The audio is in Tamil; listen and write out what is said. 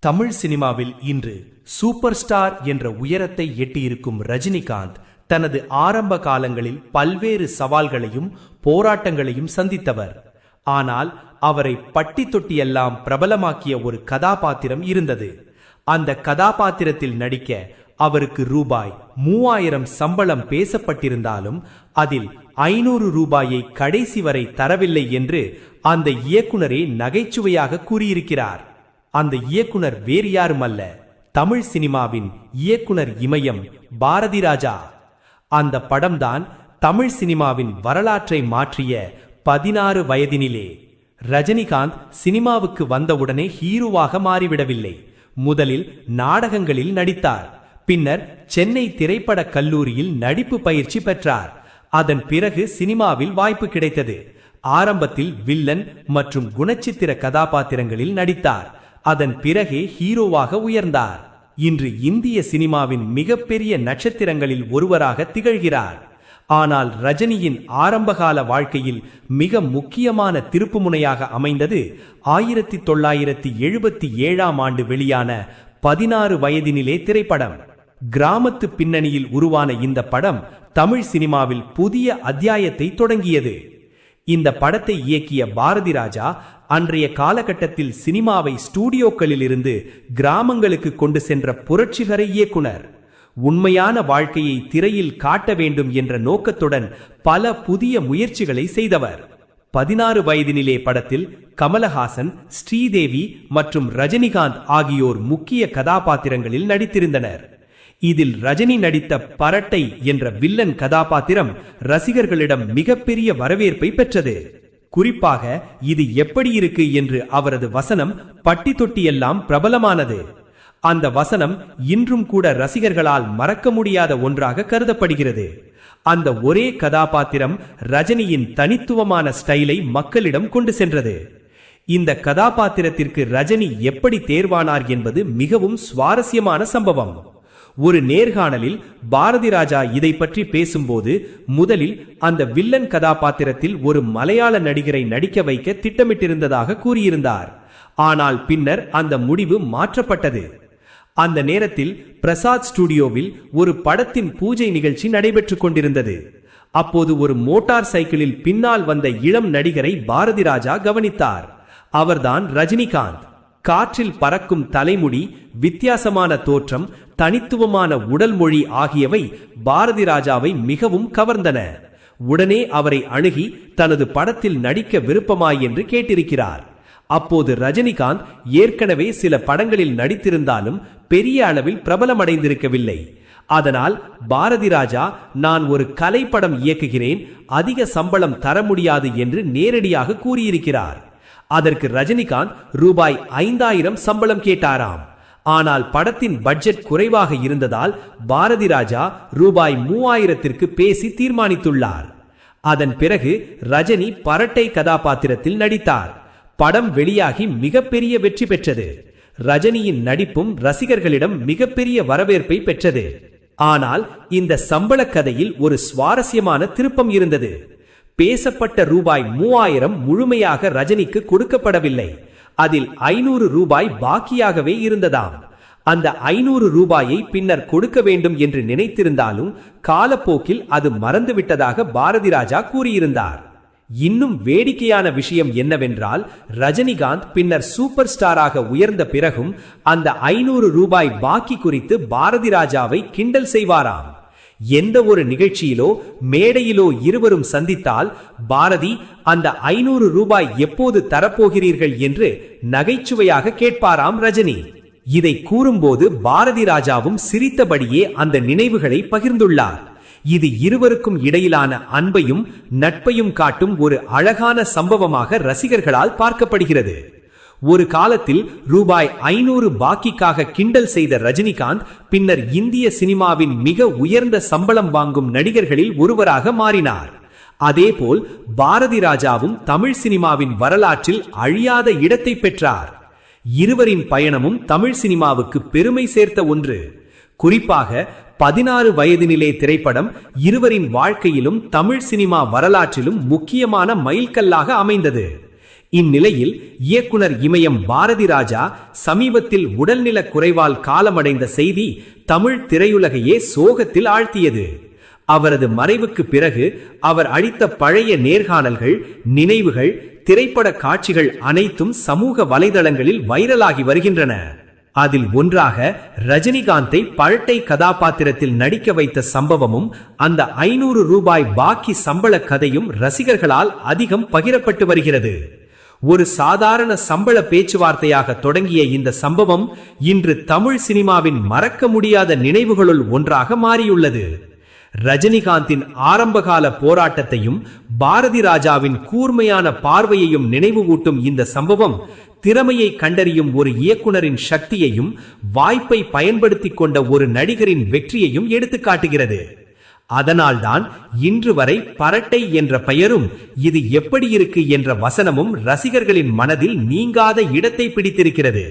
தமிழ் சினிமாவில் இன்று சூப்பர் ஸ்டார் என்ற உயரத்தை எட்டியிருக்கும் ரஜினிகாந்த் தனது ஆரம்ப காலங்களில் பல்வேறு சவால்களையும் போராட்டங்களையும் சந்தித்தவர். ஆனால் அவரை பட்டி தொட்டியெல்லாம் பிரபலமாக்கிய ஒரு கதாபாத்திரம் இருந்தது. அந்த கதாபாத்திரத்தில் நடிக்க அவருக்கு ரூபாய் 3000 சம்பளம் பேசப்பட்டிருந்தாலும் அதில் 500 ரூபாயை கடைசி வரை தரவில்லை என்று அந்த இயக்குனரே நகைச்சுவையாக கூறியிருக்கிறார். அந்த இயக்குனர் வேறு யாருமல்ல, தமிழ் சினிமாவின் இயக்குனர் இமயம் பாரதிராஜா. அந்த படம்தான் தமிழ் சினிமாவின் வரலாற்றை மாற்றிய 16 வயதினிலே. ரஜினிகாந்த் சினிமாவுக்கு வந்தவுடனே ஹீரோவாக மாறிவிடவில்லை. முதலில் நாடகங்களில் நடித்தார். பின்னர் சென்னை திரைப்பட கல்லூரியில் நடிப்பு பயிற்சி பெற்றார். அதன் பிறகு சினிமாவில் வாய்ப்பு கிடைத்தது. ஆரம்பத்தில் வில்லன் மற்றும் குணச்சித்திர கதாபாத்திரங்களில் நடித்தார். அதன் பிறகே ஹீரோவாக உயர்ந்தார். இன்று இந்திய சினிமாவின் மிகப்பெரிய நட்சத்திரங்களில் ஒருவராக திகழ்கிறார். ஆனால் ரஜினியின் ஆரம்பகால வாழ்க்கையில் மிக முக்கியமான திருப்புமுனையாக அமைந்தது 1977ஆம் ஆண்டு வெளியான 16 வயதினிலே திரைப்படம். கிராமத்து பின்னணியில் உருவான இந்த படம் தமிழ் சினிமாவில் புதிய அத்தியாயத்தை தொடங்கியது. இந்த படத்தை இயக்கிய பாரதிராஜா அன்றைய காலகட்டத்தில் சினிமாவை ஸ்டூடியோக்களில் இருந்து கிராமங்களுக்கு கொண்டு சென்ற புரட்சிகர இயக்குனர். உண்மையான வாழ்க்கையை திரையில் காட்ட வேண்டும் என்ற நோக்கத்துடன் பல புதிய முயற்சிகளை செய்தவர். 16 வயதினிலே படத்தில் கமலஹாசன், ஸ்ரீதேவி மற்றும் ரஜினிகாந்த் ஆகியோர் முக்கிய கதாபாத்திரங்களில் நடித்திருந்தனர். இதில் ரஜினி நடித்த பரட்டை என்ற வில்லன் கதாபாத்திரம் ரசிகர்களிடம் மிகப்பெரிய வரவேற்பை பெற்றது. குறிப்பாக இது எப்படி இருக்கு என்று அவரது வசனம் பட்டி தொட்டியெல்லாம் பிரபலமானது. அந்த வசனம் இன்றும் கூட ரசிகர்களால் மறக்க முடியாத ஒன்றாக கருதப்படுகிறது. அந்த ஒரே கதாபாத்திரம் ரஜினியின் தனித்துவமான ஸ்டைலை மக்களிடம் கொண்டு சென்றது. இந்த கதாபாத்திரத்திற்கு ரஜினி எப்படி தேர்வானார் என்பது மிகவும் சுவாரஸ்யமான சம்பவம். ஒரு நேர்காணலில் பாரதிராஜா இதை பற்றி பேசும்போது, முதலில் அந்த வில்லன் கதாபாத்திரத்தில் ஒரு மலையாள நடிகரை நடிக்க வைக்க திட்டமிட்டிருந்ததாக கூறியிருந்தார். ஆனால் பின்னர் அந்த முடிவு மாற்றப்பட்டது. அந்த நேரத்தில் பிரசாத் ஸ்டுடியோவில் ஒரு படத்தின் பூஜை நிகழ்ச்சி நடைபெற்று கொண்டிருந்தது. அப்போது ஒரு மோட்டார் சைக்கிளில் பின்னால் வந்த இளம் நடிகரை பாரதிராஜா கவனித்தார். அவர்தான் ரஜினிகாந்த். காற்றில் பறக்கும் தலைமுடி, வித்தியாசமான தோற்றம், தனித்துவமான உடல் மொழி ஆகியவை பாரதிராஜாவை மிகவும் கவர்ந்தன. உடனே அவரை அணுகி தனது படத்தில் நடிக்க விருப்பமாய் என்று கேட்டிருக்கிறார். அப்போது ரஜினிகாந்த் ஏற்கனவே சில படங்களில் நடித்திருந்தாலும் பெரிய அளவில் பிரபலமடைந்திருக்கவில்லை. அதனால் பாரதிராஜா, நான் ஒரு கலைப்படம் இயக்குகிறேன், அதிக சம்பளம் தர முடியாது என்று நேரடியாக கூறியிருக்கிறார். அதற்கு ரஜினிகாந்த் ரூபாய் 5000 சம்பளம் கேட்டாராம். ஆனால் படத்தின் பட்ஜெட் குறைவாக இருந்ததால் பாரதிராஜா ரூபாய் 3000ற்கு பேசி தீர்மானித்துள்ளார். அதன் பிறகு ரஜினி பரட்டை கதாபாத்திரத்தில் நடித்தார். படம் வெளியாகி மிகப்பெரிய வெற்றி பெற்றது. ரஜினியின் நடிப்பும் ரசிகர்களிடம் மிகப்பெரிய வரவேற்பை பெற்றது. ஆனால் இந்த சம்பள கதையில் ஒரு சுவாரஸ்யமான திருப்பம் இருந்தது. பேசப்பட்ட ரூபாய் 3000 முழுமையாக ரஜினிக்கு கொடுக்கப்படவில்லை. அதில் 500 ரூபாய் பாக்கியாகவே இருந்ததாம். அந்த 500 ரூபாயை பின்னர் கொடுக்க வேண்டும் என்று நினைத்திருந்தாலும் காலப்போக்கில் அது மறந்துவிட்டதாக பாரதிராஜா கூறியிருந்தார். இன்னும் வேடிக்கையான விஷயம் என்னவென்றால், ரஜினிகாந்த் பின்னர் சூப்பர் ஸ்டாராக உயர்ந்த பிறகும் அந்த 500 ரூபாய் பாக்கி குறித்து பாரதிராஜாவை கிண்டல் செய்வாராம். எந்த ஒரு நிகழ்ச்சியிலோ மேடையிலோ இருவரும் சந்தித்தால் பாரதி, அந்த 500 ரூபாய் எப்போது தரப்போகிறீர்கள் என்று நகைச்சுவையாக கேட்பாராம் ரஜினி. இதை கூறும்போது பாரதிராஜாவும் சிரித்தபடியே அந்த நினைவுகளை பகிர்ந்துள்ளார். இது இருவருக்கும் இடையிலான அன்பையும் நட்பையும் காட்டும் ஒரு அழகான சம்பவமாக ரசிகர்களால் பார்க்கப்படுகிறது. ஒரு காலத்தில் ரூபாய் 500 பாக்கிக்காக கிண்டல் செய்த ரஜினிகாந்த் பின்னர் இந்திய சினிமாவின் மிக உயர்ந்த சம்பளம் வாங்கும் நடிகர்களில் ஒருவராக மாறினார். அதேபோல் பாரதிராஜாவும் தமிழ் சினிமாவின் வரலாற்றில் அழியாத இடத்தை பெற்றார். இருவரின் பயணமும் தமிழ் சினிமாவுக்கு பெருமை சேர்த்த ஒன்று. குறிப்பாக 16 வயதினிலே திரைப்படம் இருவரின் வாழ்க்கையிலும் தமிழ் சினிமா வரலாற்றிலும் முக்கியமான மைல்கல்லாக அமைந்தது. இந்நிலையில் இயக்குனர் இமயம் பாரதி ராஜா சமீபத்தில் உடல்நலக் குறைவால் காலமடைந்த செய்தி தமிழ் திரையுலகையே சோகத்தில் ஆழ்த்தியது. அவரது மறைவுக்கு பிறகு அவர் அளித்த பழைய நேர்காணல்கள், நினைவுகள், திரைப்பட காட்சிகள் அனைத்தும் சமூக வலைதளங்களில் வைரலாகி வருகின்றன. அதில் ஒன்றாக ரஜினிகாந்தை பழட்டை கதாபாத்திரத்தில் நடிக்க வைத்த சம்பவமும் அந்த 500 ரூபாய் பாக்கி சம்பள கதையும் ரசிகர்களால் அதிகம் பகிரப்பட்டு வருகிறது. ஒரு சாதாரண சம்பள பேச்சுவார்த்தையாக தொடங்கிய இந்த சம்பவம் இன்று தமிழ் சினிமாவின் மறக்க முடியாத நினைவுகளுள் ஒன்றாக மாறியுள்ளது. ரஜினிகாந்தின் ஆரம்பகால போராட்டத்தையும் பாரதி ராஜாவின் கூர்மையான பார்வையையும் நினைவுகூட்டும் இந்த சம்பவம் திறமையை கண்டறியும் ஒரு இயக்குனரின் சக்தியையும் வாய்ப்பை பயன்படுத்திக் கொண்ட ஒரு நடிகரின் வெற்றியையும் எடுத்துக்காட்டுகிறது. அதனால்தான் இன்று வரை பரட்டை என்ற பெயரும் இது எப்படி இருக்கு என்ற வசனமும் ரசிகர்களின் மனதில் நீங்காத இடத்தை பிடித்திருக்கிறது.